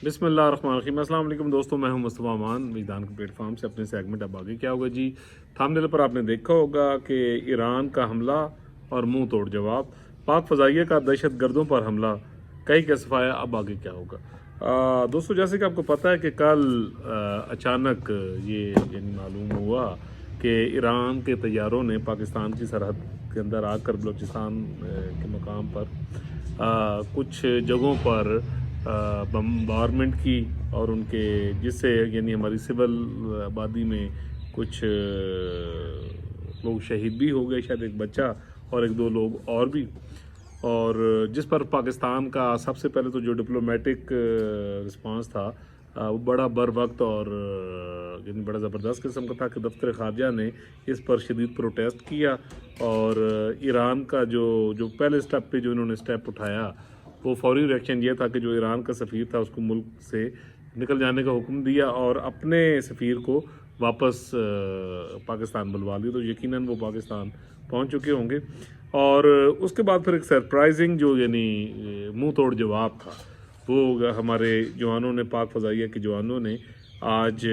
بسم اللہ الرحمن الرحیم۔ السلام علیکم دوستوں، میں ہوں مصطفیٰ امان میدان کے پلیٹ فارم سے اپنے سیگمنٹ اب آگے کیا ہوگا جی۔ تھامنیل پر آپ نے دیکھا ہوگا کہ ایران کا حملہ اور منہ توڑ جواب، پاک فضائیہ کا دہشت گردوں پر حملہ، کئی کا صفایا، اب آگے کیا ہوگا۔ دوستوں جیسے کہ آپ کو پتہ ہے کہ کل اچانک یہ معلوم ہوا کہ ایران کے طیاروں نے پاکستان کی سرحد کے اندر آ کر بلوچستان کے مقام پر کچھ جگہوں پر بمبارمنٹ کی، اور ان کے جس سے ہماری سول آبادی میں کچھ لوگ شہید بھی ہو گئے، شاید ایک بچہ اور ایک دو لوگ اور بھی، اور جس پر پاکستان کا سب سے پہلے تو جو ڈپلومیٹک رسپانس تھا وہ بڑا بر وقت اور بڑا زبردست قسم کا تھا کہ دفتر خارجہ نے اس پر شدید پروٹیسٹ کیا، اور ایران کا جو پہلے سٹیپ پہ جو انہوں نے سٹیپ اٹھایا وہ فوری ریئیکشن یہ تھا کہ جو ایران کا سفیر تھا اس کو ملک سے نکل جانے کا حکم دیا اور اپنے سفیر کو واپس پاکستان بلوا لیا۔ تو یقیناً وہ پاکستان پہنچ چکے ہوں گے، اور اس کے بعد پھر ایک سرپرائزنگ جو منہ توڑ جواب تھا وہ ہمارے جوانوں نے، پاک فضائیہ کے جوانوں نے آج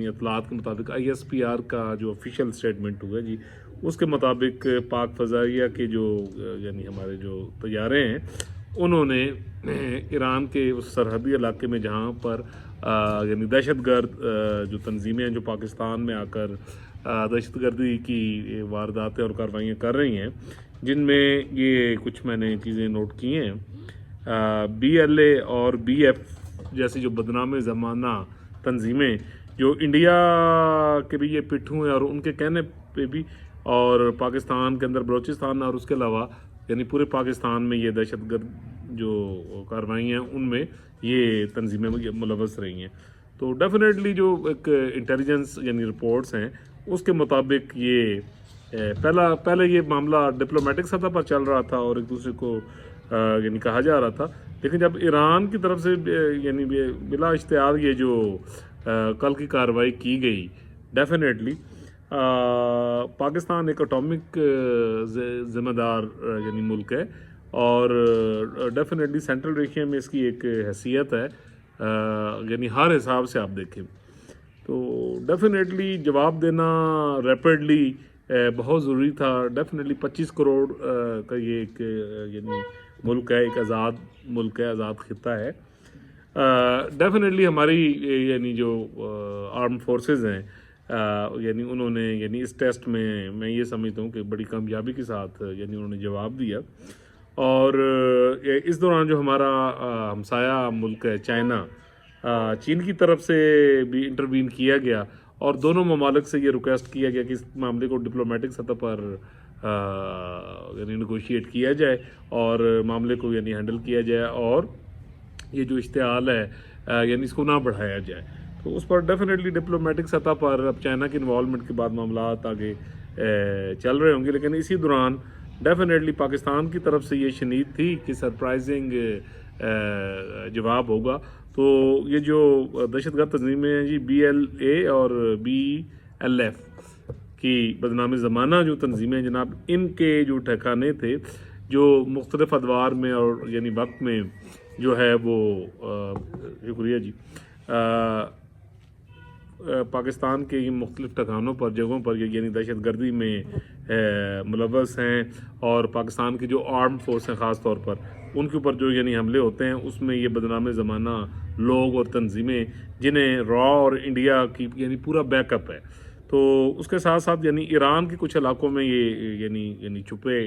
اطلاعات کے مطابق ISPR کا جو آفیشیل اسٹیٹمنٹ ہوا جی، اس کے مطابق پاک فضائیہ کے جو ہمارے جو طیارے ہیں انہوں نے ایران کے اس سرحدی علاقے میں جہاں پر دہشت گرد جو تنظیمیں ہیں جو پاکستان میں آ کر دہشت گردی کی وارداتیں اور کارروائیاں کر رہی ہیں، جن میں یہ کچھ میں نے چیزیں نوٹ کی ہیں، BLA اور BF جیسی جو بدنام زمانہ تنظیمیں جو انڈیا کے بھی یہ پٹھوں ہیں، اور ان کے کہنے پہ بھی، اور پاکستان کے اندر بلوچستان اور اس کے علاوہ پورے پاکستان میں یہ دہشت گرد جو کارروائیاں ہیں ان میں یہ تنظیمیں ملوث رہی ہیں۔ تو ڈیفینیٹلی جو ایک انٹیلیجنس رپورٹس ہیں اس کے مطابق یہ پہلے یہ معاملہ ڈپلومیٹک سطح پر چل رہا تھا اور ایک دوسرے کو کہا جا رہا تھا، لیکن جب ایران کی طرف سے بلا اشتہار یہ جو کل کی کارروائی کی گئی، ڈیفینیٹلی پاکستان ایک اٹامک ذمہ دار ملک ہے، اور ڈیفینیٹلی سینٹرل ایشیا میں اس کی ایک حیثیت ہے، ہر حساب سے آپ دیکھیں تو ڈیفینیٹلی جواب دینا ریپڈلی بہت ضروری تھا۔ ڈیفینیٹلی 25 کروڑ کا یہ ایک ملک ہے، ایک آزاد ملک ہے، آزاد خطہ ہے۔ ڈیفینیٹلی ہماری جو آرم فورسز ہیں انہوں نے اس ٹیسٹ میں یہ سمجھتا ہوں کہ بڑی کامیابی کے ساتھ انہوں نے جواب دیا، اور اس دوران جو ہمارا ہمسایہ ملک ہے چائنا، چین کی طرف سے بھی انٹروین کیا گیا، اور دونوں ممالک سے یہ ریکویسٹ کیا گیا کہ اس معاملے کو ڈپلومیٹک سطح پر نیگوشیٹ کیا جائے اور معاملے کو ہینڈل کیا جائے، اور یہ جو اشتعال ہے اس کو نہ بڑھایا جائے۔ تو اس پر ڈیفینیٹلی ڈپلومیٹک سطح پر اب چائنا کی انوالومنٹ کے بعد معاملات آگے چل رہے ہوں گے، لیکن اسی دوران ڈیفینیٹلی پاکستان کی طرف سے یہ شنید تھی کہ سرپرائزنگ جواب ہوگا۔ تو یہ جو دہشت گرد تنظیمیں ہیں جی، BLA اور BLF کی بدنام زمانہ جو تنظیمیں ہیں جناب، ان کے جو ٹھکانے تھے جو مختلف ادوار میں اور وقت میں جو ہے وہ شکریہ جی پاکستان کے مختلف ٹھکانوں پر، جگہوں پر دہشت گردی میں ملوث ہیں، اور پاکستان کی جو آرم فورس ہیں خاص طور پر ان کے اوپر جو حملے ہوتے ہیں، اس میں یہ بدنام زمانہ لوگ اور تنظیمیں جنہیں را اور انڈیا کی پورا بیک اپ ہے۔ تو اس کے ساتھ ساتھ ایران کے کچھ علاقوں میں یہ چھپے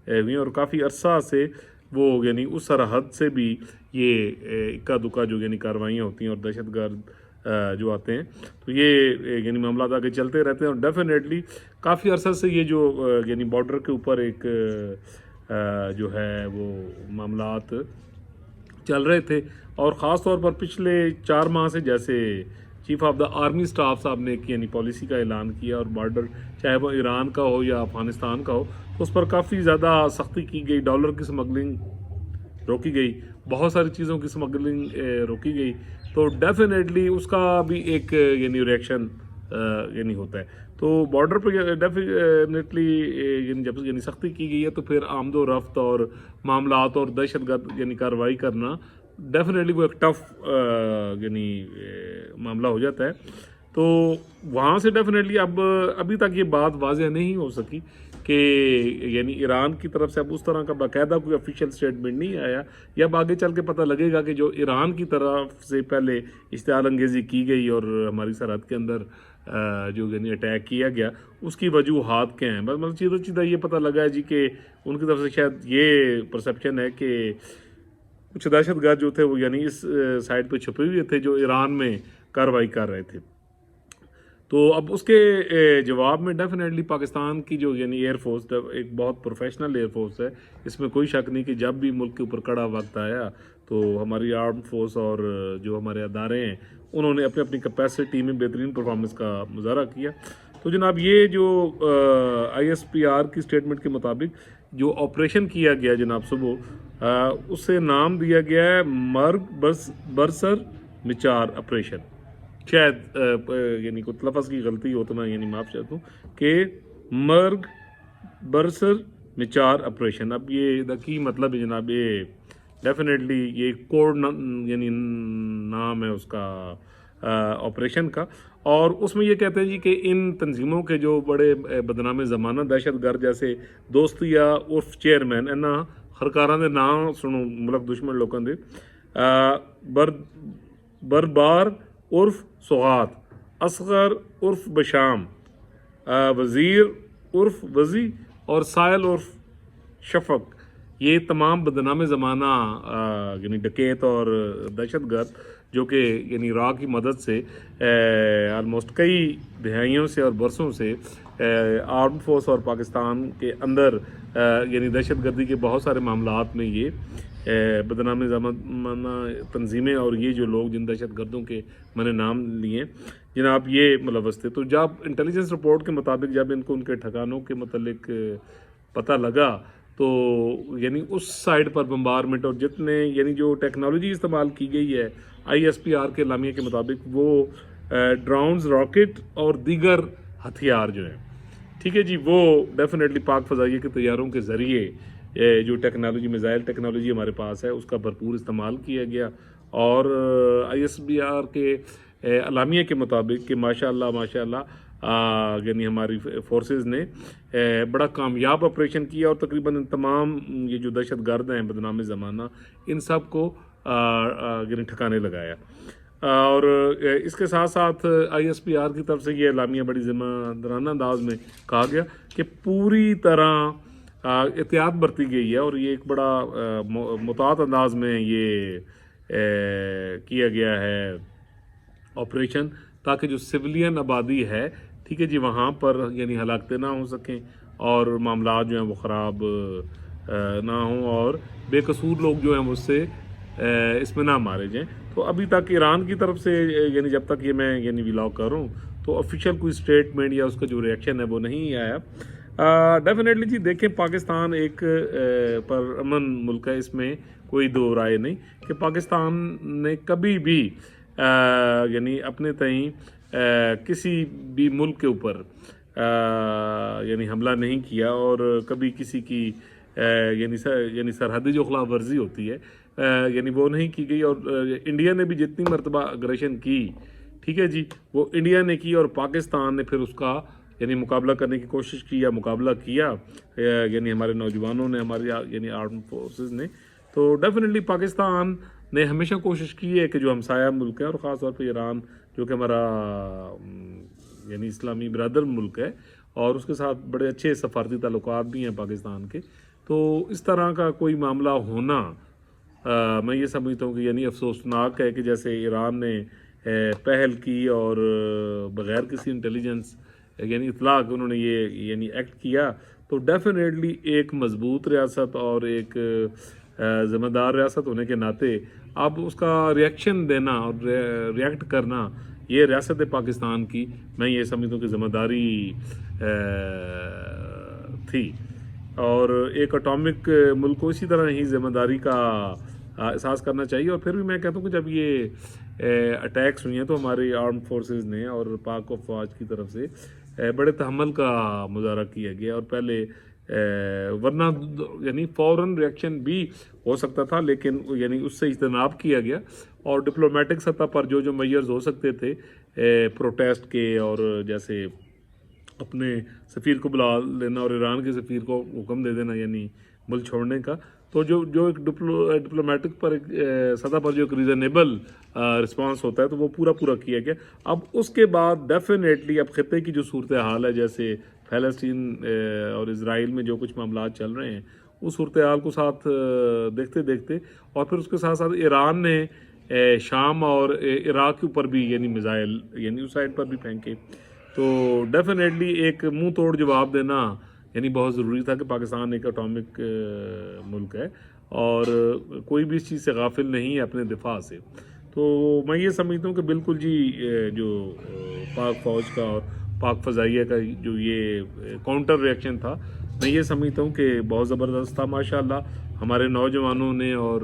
ہوئے ہیں، اور کافی عرصہ سے وہ اس سرحد سے بھی یہ اکا دکا جو کارروائیاں ہوتی ہیں اور دہشت گرد جو آتے ہیں، تو یہ معاملات آگے چلتے رہتے ہیں، اور ڈیفینیٹلی کافی عرصہ سے یہ جو بارڈر کے اوپر ایک جو ہے وہ معاملات چل رہے تھے، اور خاص طور پر پچھلے 4 ماہ سے جیسے chief of the army staff صاحب نے ایک پالیسی کا اعلان کیا، اور بارڈر چاہے وہ ایران کا ہو یا افغانستان کا ہو، اس پر کافی زیادہ سختی کی گئی، ڈالر کی سمگلنگ روکی گئی، بہت ساری چیزوں کی سمگلنگ روکی گئی، تو ڈیفینیٹلی اس کا بھی ایک ریئیکشن ہوتا ہے۔ تو بارڈر پہ ڈیفینیٹلی جب سختی کی گئی ہے تو پھر آمد و رفت اور معاملات اور دہشت گرد کارروائی کرنا ڈیفینیٹلی وہ ایک ٹف یعنی معاملہ ہو جاتا ہے. تو وہاں سے ڈیفینیٹلی ابھی تک یہ بات واضح نہیں ہو سکی کہ یعنی ایران کی طرف سے اب اس طرح کا باقاعدہ کوئی آفیشیل اسٹیٹمنٹ نہیں آیا, یا اب آگے چل کے پتہ لگے گا کہ جو ایران کی طرف سے پہلے اشتعال انگیزی کی گئی اور ہماری سرحد کے اندر جو یعنی اٹیک کیا گیا اس کی وجوہات کیا ہیں. بس مطلب چیزیں یہ پتہ لگا ہے جی کہ ان کی طرف سے شاید یہ پرسیپشن ہے کہ کچھ دہشت گرد جو تھے وہ یعنی اس سائڈ پہ چھپے ہوئے تھے جو ایران میں کارروائی کر رہے تھے. تو اب اس کے جواب میں ڈیفینیٹلی پاکستان کی جو یعنی ایئر فورس ایک بہت پروفیشنل ایئر فورس ہے, اس میں کوئی شک نہیں کہ جب بھی ملک کے اوپر کڑا وقت آیا تو ہماری آرمڈ فورس اور جو ہمارے ادارے ہیں انہوں نے اپنی کیپیسٹی میں بہترین پرفارمنس کا مظاہرہ کیا. تو جناب یہ جو ISPR کی اسٹیٹمنٹ کے مطابق جو آپریشن کیا گیا جناب صبح, اسے نام دیا گیا ہے مرگ برسر مچار آپریشن. شاید یعنی کوئی لفظ کی غلطی ہو تو میں یعنی معاف چاہتا ہوں کہ مرگ برسر مچار آپریشن. اب یہ کی مطلب ہے جناب, یہ ڈیفینیٹلی یہ کوڈ یعنی نام ہے اس کا آپریشن کا, اور اس میں یہ کہتے ہیں جی کہ ان تنظیموں کے جو بڑے بدنام زمانہ دہشت گرد جیسے دوستیا عرف چیئرمین اینا خرکاراں دے نام سنو ملک دشمن لوگوں دے, بربار عرف سوغات, اصغر عرف بشام, وزیر عرف وزی اور سائل عرف شفق, یہ تمام بدنام زمانہ یعنی ڈکیت اور دہشت گرد جو کہ یعنی را کی مدد سے آلموسٹ کئی دہائیوں سے اور برسوں سے آرمڈ فورس اور پاکستان کے اندر یعنی دہشت گردی کے بہت سارے معاملات میں یہ بدنام زمانہ تنظیمیں اور یہ جو لوگ جن دہشت گردوں کے میں نے نام لیے جناب یہ ملوث تھے. تو جب انٹیلیجنس رپورٹ کے مطابق جب ان کو ان کے ٹھکانوں کے متعلق پتہ لگا تو یعنی اس سائڈ پر بمبارمنٹ اور جتنے یعنی جو ٹیکنالوجی استعمال کی گئی ہے ISPR کے اعلامیہ کے مطابق وہ ڈرونز, راکٹ اور دیگر ہتھیار جو ہیں, ٹھیک ہے جی, وہ ڈیفینیٹلی پاک فضائیہ کے طیاروں کے ذریعے جو ٹیکنالوجی میزائل ٹیکنالوجی ہمارے پاس ہے اس کا بھرپور استعمال کیا گیا. اور ISPR کے اعلامیہ کے مطابق کہ ماشاء اللہ یعنی ہماری فورسز نے بڑا کامیاب آپریشن کیا اور تقریباً تمام یہ جو دہشت گرد ہیں بدنام زمانہ ان سب کو یعنی ٹھکانے لگایا. اور اس کے ساتھ ساتھ ISPR کی طرف سے یہ اعلامیہ بڑی ذمہ دارانہ انداز میں کہا گیا کہ پوری طرح احتیاط برتی گئی ہے اور یہ ایک بڑا محتاط انداز میں یہ کیا گیا ہے آپریشن, تاکہ جو سویلین آبادی ہے ٹھیک ہے جی وہاں پر یعنی ہلاکتیں نہ ہو سکیں اور معاملات جو ہیں وہ خراب نہ ہوں اور بے قصور لوگ جو ہیں مجھ سے اس میں نہ مارے جائیں. تو ابھی تک ایران کی طرف سے یعنی جب تک یہ میں یعنی ولاگ کر رہا ہوں تو آفیشیل کوئی اسٹیٹمنٹ یا اس کا جو ریئیکشن ہے وہ نہیں آیا. ڈیفینیٹلی جی دیکھیں پاکستان ایک پر امن ملک ہے, اس میں کوئی دو رائے نہیں کہ پاکستان نے کبھی بھی یعنی اپنے تئیں کسی بھی ملک کے اوپر یعنی حملہ نہیں کیا اور کبھی کسی کی یعنی سرحدی جو خلاف ورزی ہوتی ہے یعنی وہ نہیں کی گئی. اور انڈیا نے بھی جتنی مرتبہ اگریشن کی ٹھیک ہے جی وہ انڈیا نے کی اور پاکستان نے پھر اس کا یعنی مقابلہ کرنے کی کوشش کی یا مقابلہ کیا یعنی ہمارے نوجوانوں نے ہماری یعنی آرمڈ فورسز نے. تو ڈیفینیٹلی پاکستان نے ہمیشہ کوشش کی ہے کہ جو ہمسایہ ملک ہے اور خاص طور پہ ایران جو کہ ہمارا یعنی اسلامی برادر ملک ہے اور اس کے ساتھ بڑے اچھے سفارتی تعلقات بھی ہیں پاکستان کے, تو اس طرح کا کوئی معاملہ ہونا میں یہ سمجھتا ہوں کہ یعنی افسوسناک ہے کہ جیسے ایران نے پہل کی اور بغیر کسی انٹیلیجنس یعنی اطلاع انہوں نے یہ یعنی ایکٹ کیا. تو ڈیفینیٹلی ایک مضبوط ریاست اور ایک ذمہ دار ریاست ہونے کے ناطے اب اس کا ریئیکشن دینا اور ریئیکٹ کرنا یہ ریاست پاکستان کی میں یہ سمجھتا ہوں کہ ذمہ داری تھی. اور ایک اٹامک ملک کو اسی طرح ہی ذمہ داری کا احساس کرنا چاہیے. اور پھر بھی میں کہتا ہوں کہ جب یہ اٹیکس ہوئی ہیں تو ہماری آرمڈ فورسز نے اور پاک و فوج کی طرف سے بڑے تحمل کا مظاہرہ کیا گیا اور پہلے ورنہ یعنی فوراً ریئیکشن بھی ہو سکتا تھا، لیکن یعنی اس سے اجتناب کیا گیا، اور ڈپلومیٹک سطح پر جو میئرز ہو سکتے تھے پروٹیسٹ کے، اور جیسے اپنے سفیر کو بلا لینا اور ایران کے سفیر کو حکم دے دینا یعنی ملک چھوڑنے کا، تو جو ایک ڈپلومیٹک پر ایک سطح پر جو ایک ریزنیبل رسپانس ہوتا ہے تو وہ پورا کیا گیا۔ اب اس کے بعد ڈیفینیٹلی اب خطے کی جو صورتحال ہے، جیسے فلسطین اور اسرائیل میں جو کچھ معاملات چل رہے ہیں، اس صورتحال کو ساتھ دیکھتے اور پھر اس کے ساتھ ساتھ ایران نے شام اور عراق کے اوپر بھی یعنی میزائل یعنی اس سائڈ پر بھی پھینکے، تو ڈیفینیٹلی ایک منہ توڑ جواب دینا یعنی بہت ضروری تھا کہ پاکستان ایک اٹامک ملک ہے اور کوئی بھی اس چیز سے غافل نہیں ہے اپنے دفاع سے۔ تو میں یہ سمجھتا ہوں کہ بالکل جی جو پاک فوج کا اور پاک فضائیہ کا جو یہ کاؤنٹر ریئیکشن تھا، میں یہ سمجھتا ہوں کہ بہت زبردست تھا ماشاءاللہ ہمارے نوجوانوں نے، اور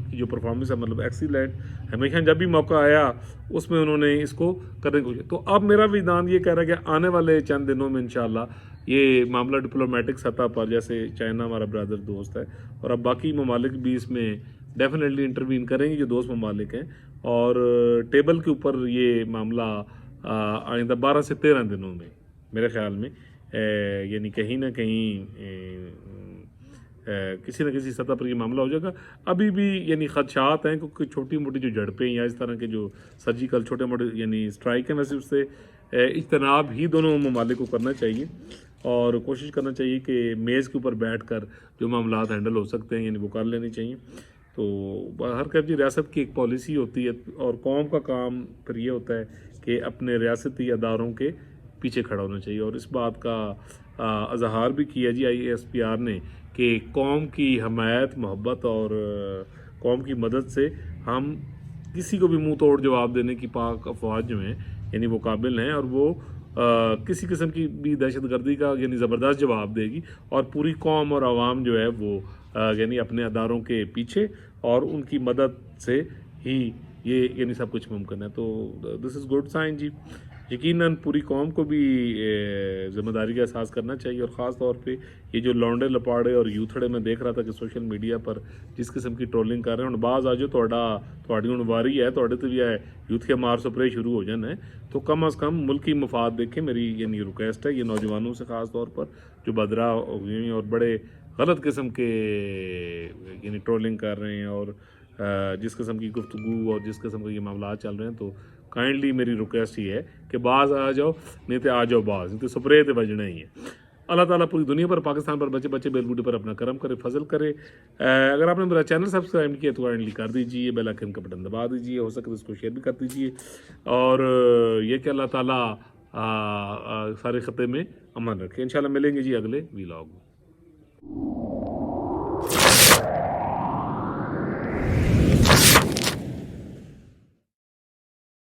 کی جو پرفارمنس ہے مطلب ایکسیلنٹ، ہمیشہ جب بھی موقع آیا اس میں انہوں نے اس کو کرنے کی کوشش۔ تو اب میرا وجدان یہ کہہ رہا ہے کہ آنے والے چند دنوں میں انشاءاللہ یہ معاملہ ڈپلومیٹک سطح پر، جیسے چائنا ہمارا برادر دوست ہے اور اب باقی ممالک بھی اس میں ڈیفینیٹلی انٹروین کریں گے جو دوست ممالک ہیں، اور ٹیبل کے اوپر یہ معاملہ آئندہ 12 سے 13 دنوں میں میرے خیال میں یعنی کہیں نہ کہیں کسی نہ کسی سطح پر یہ معاملہ ہو جائے گا۔ ابھی بھی یعنی خدشات ہیں کیونکہ چھوٹی موٹی جو جھڑپیں یا اس طرح کے جو سرجیکل چھوٹے موٹے یعنی اسٹرائک ہیں، ویسے اس سے اجتناب ہی دونوں ممالک کو کرنا چاہیے اور کوشش کرنا چاہیے کہ میز کے اوپر بیٹھ کر جو معاملات ہینڈل ہو سکتے ہیں یعنی وہ کر لینی چاہیے۔ تو ہر کبھی ریاست کی ایک پالیسی ہوتی ہے اور قوم کا کام پھر یہ ہوتا ہے کہ اپنے ریاستی اداروں کے پیچھے کھڑا ہونا چاہیے، اور اس بات کا اظہار بھی کیا جی IASPR نے کہ قوم کی حمایت، محبت اور قوم کی مدد سے ہم کسی کو بھی منہ توڑ جواب دینے کی پاک افواج جو ہیں یعنی وہ قابل ہیں، اور وہ کسی قسم کی بھی دہشت گردی کا یعنی زبردست جواب دے گی، اور پوری قوم اور عوام جو ہے وہ یعنی اپنے اداروں کے پیچھے اور ان کی مدد سے ہی یہ یعنی سب کچھ ممکن ہے۔ تو دس از گڈ سائن جی، یقیناً پوری قوم کو بھی ذمہ داری کا احساس کرنا چاہیے، اور خاص طور پہ یہ جو لونڈے لپاڑے اور یوتھڑے میں دیکھ رہا تھا کہ سوشل میڈیا پر جس قسم کی ٹرولنگ کر رہے ہیں، بعض آج تھوڑی ہن واری ہے تھوڑے تو بھی ہے یوتھ کے مار سپرے شروع ہو جانا ہے، تو کم از کم ملکی مفاد دیکھیں، میری یعنی ریکویسٹ ہے یہ نوجوانوں سے خاص طور پر جو بدرا ہوئے ہیں اور بڑے غلط قسم کے یعنی ٹرولنگ کر رہے ہیں اور جس قسم کی گفتگو اور جس قسم کے یہ معاملات چل رہے ہیں، تو کائنڈلی میری ریکویسٹ یہ ہے کہ بعض آ جاؤ، نہیں تو آ جاؤ باز، نہیں تو سپرے تو بجنا ہی ہے۔ اللہ تعالیٰ پوری دنیا پر، پاکستان پر، بچے بیل بوٹے پر اپنا کرم کرے، فضل کرے۔ اگر آپ نے میرا چینل سبسکرائب نہیں کیا تو کائنڈلی کر دیجیے، بیل آئکن کا بٹن دبا دیجیے، ہو سکے تو اس کو شیئر بھی کر دیجیے، اور یہ کہ اللہ تعالیٰ سارے خطے میں امن رکھے۔ انشاءاللہ ملیں گے جی اگلے ویلاگ میں۔